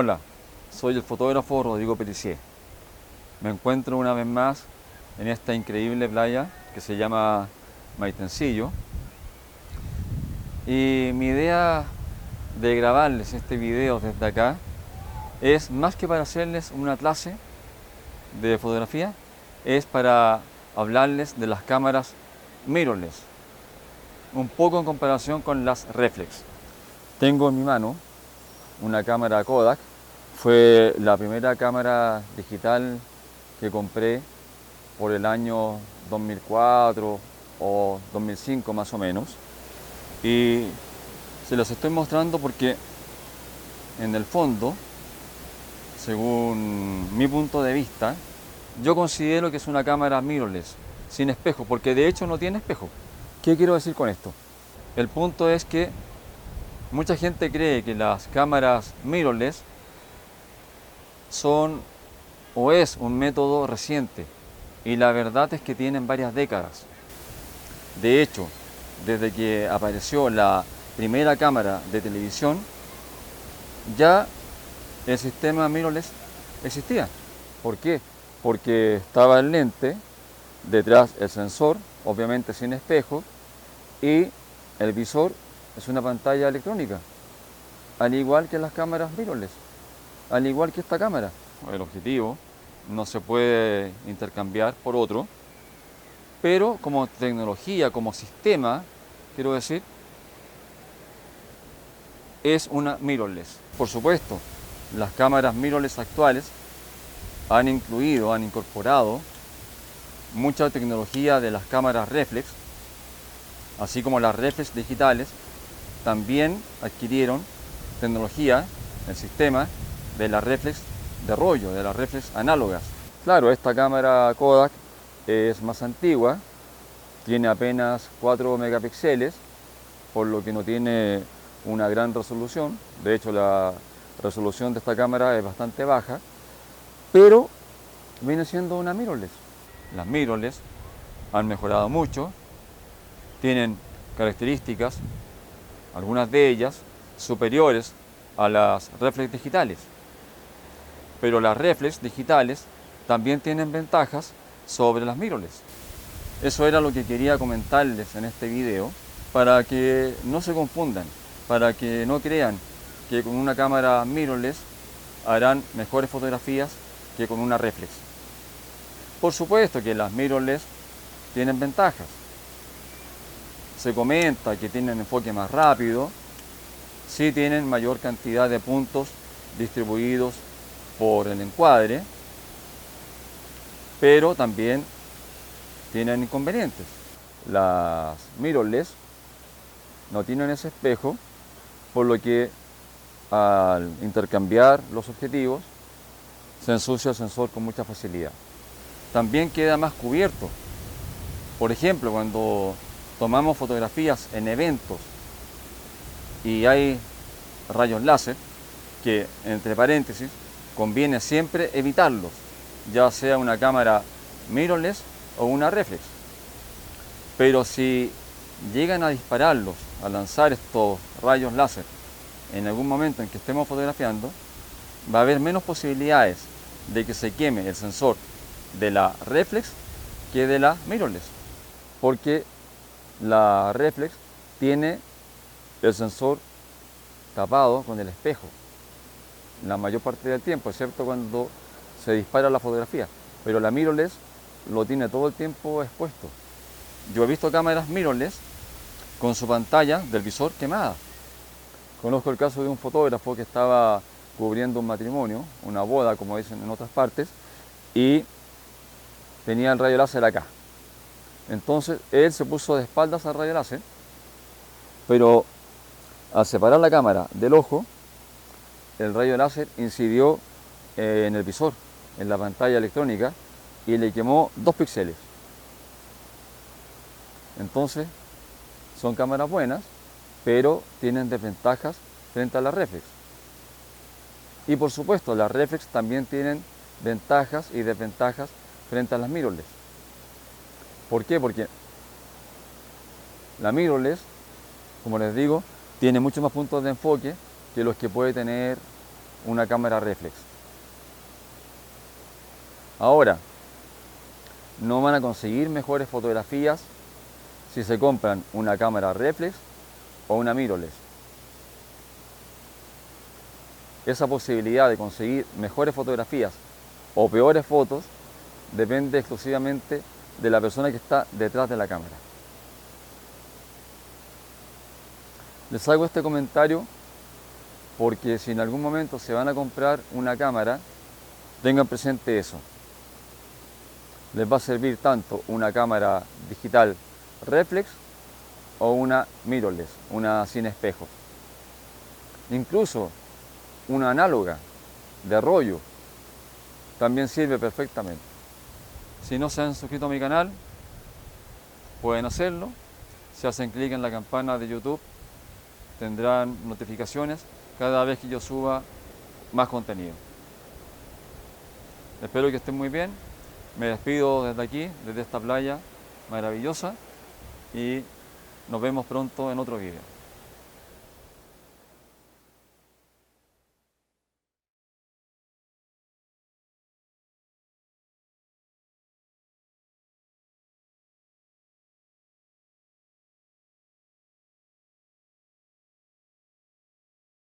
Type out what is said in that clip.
Hola, soy el fotógrafo Rodrigo Pellicier. Me encuentro una vez más en esta increíble playa que se llama Maitencillo. Y mi idea de grabarles este video desde acá es más que para hacerles una clase de fotografía, es para hablarles de las cámaras mirrorless, un poco en comparación con las reflex. Tengo en mi mano una cámara Kodak. Fue la primera cámara digital que compré por el año 2004 o 2005 más o menos. Y se los estoy mostrando porque en el fondo, según mi punto de vista, yo considero que es una cámara mirrorless, sin espejo, porque de hecho no tiene espejo. ¿Qué quiero decir con esto? El punto es que mucha gente cree que las cámaras mirrorless son o es un método reciente, y la verdad es que tienen varias décadas. De hecho, desde que apareció la primera cámara de televisión, ya el sistema mirrorless existía. ¿Por qué? Porque estaba el lente, detrás el sensor, obviamente sin espejo, y el visor es una pantalla electrónica, al igual que las cámaras mirrorless, al igual que esta cámara. El objetivo no se puede intercambiar por otro, pero como tecnología, como sistema, quiero decir, es una mirrorless. Por supuesto, las cámaras mirrorless actuales han incorporado mucha tecnología de las cámaras reflex, así como las reflex digitales también adquirieron tecnología, el sistema de las reflex de rollo, de las reflex análogas. Claro, esta cámara Kodak es más antigua, tiene apenas 4 megapíxeles, por lo que no tiene una gran resolución. De hecho, la resolución de esta cámara es bastante baja, pero viene siendo una mirrorless. Las mirrorless han mejorado mucho, tienen características, algunas de ellas superiores a las reflex digitales. Pero las reflex digitales también tienen ventajas sobre las mirrorless. Eso era lo que quería comentarles en este video, para que no se confundan, para que no crean que con una cámara mirrorless harán mejores fotografías que con una reflex. Por supuesto que las mirrorless tienen ventajas. Se comenta que tienen enfoque más rápido, sí tienen mayor cantidad de puntos distribuidos por el encuadre, pero también tienen inconvenientes. Las mirrorless no tienen ese espejo, por lo que al intercambiar los objetivos se ensucia el sensor con mucha facilidad. También queda más cubierto. Por ejemplo, cuando tomamos fotografías en eventos y hay rayos láser, que entre paréntesis conviene siempre evitarlos, ya sea una cámara mirrorless o una reflex. Pero si llegan a dispararlos, a lanzar estos rayos láser en algún momento en que estemos fotografiando, va a haber menos posibilidades de que se queme el sensor de la reflex que de la mirrorless, porque la reflex tiene el sensor tapado con el espejo la mayor parte del tiempo, excepto cuando se dispara la fotografía, pero la mirrorless lo tiene todo el tiempo expuesto. Yo he visto cámaras mirrorless con su pantalla del visor quemada. Conozco el caso de un fotógrafo que estaba cubriendo un matrimonio, una boda como dicen en otras partes, y tenía el rayo láser acá. Entonces él se puso de espaldas al rayo láser, pero al separar la cámara del ojo, el rayo láser incidió en el visor, en la pantalla electrónica, y le quemó 2 píxeles. Entonces, son cámaras buenas, pero tienen desventajas frente a la reflex. Y por supuesto, las reflex también tienen ventajas y desventajas frente a las mirrorless. ¿Por qué? Porque la mirrorless, como les digo, tiene muchos más puntos de enfoque que los que puede tener una cámara reflex. Ahora, no van a conseguir mejores fotografías si se compran una cámara reflex o una mirrorless. Esa posibilidad de conseguir mejores fotografías o peores fotos depende exclusivamente de la persona que está detrás de la cámara. Les hago este comentario porque si en algún momento se van a comprar una cámara, tengan presente eso. Les va a servir tanto una cámara digital reflex o una mirrorless, una sin espejo. Incluso una análoga de rollo también sirve perfectamente. Si no se han suscrito a mi canal, pueden hacerlo. Si hacen clic en la campana de YouTube, tendrán notificaciones cada vez que yo suba más contenido. Espero que estén muy bien. Me despido desde aquí, desde esta playa maravillosa, y nos vemos pronto en otro video.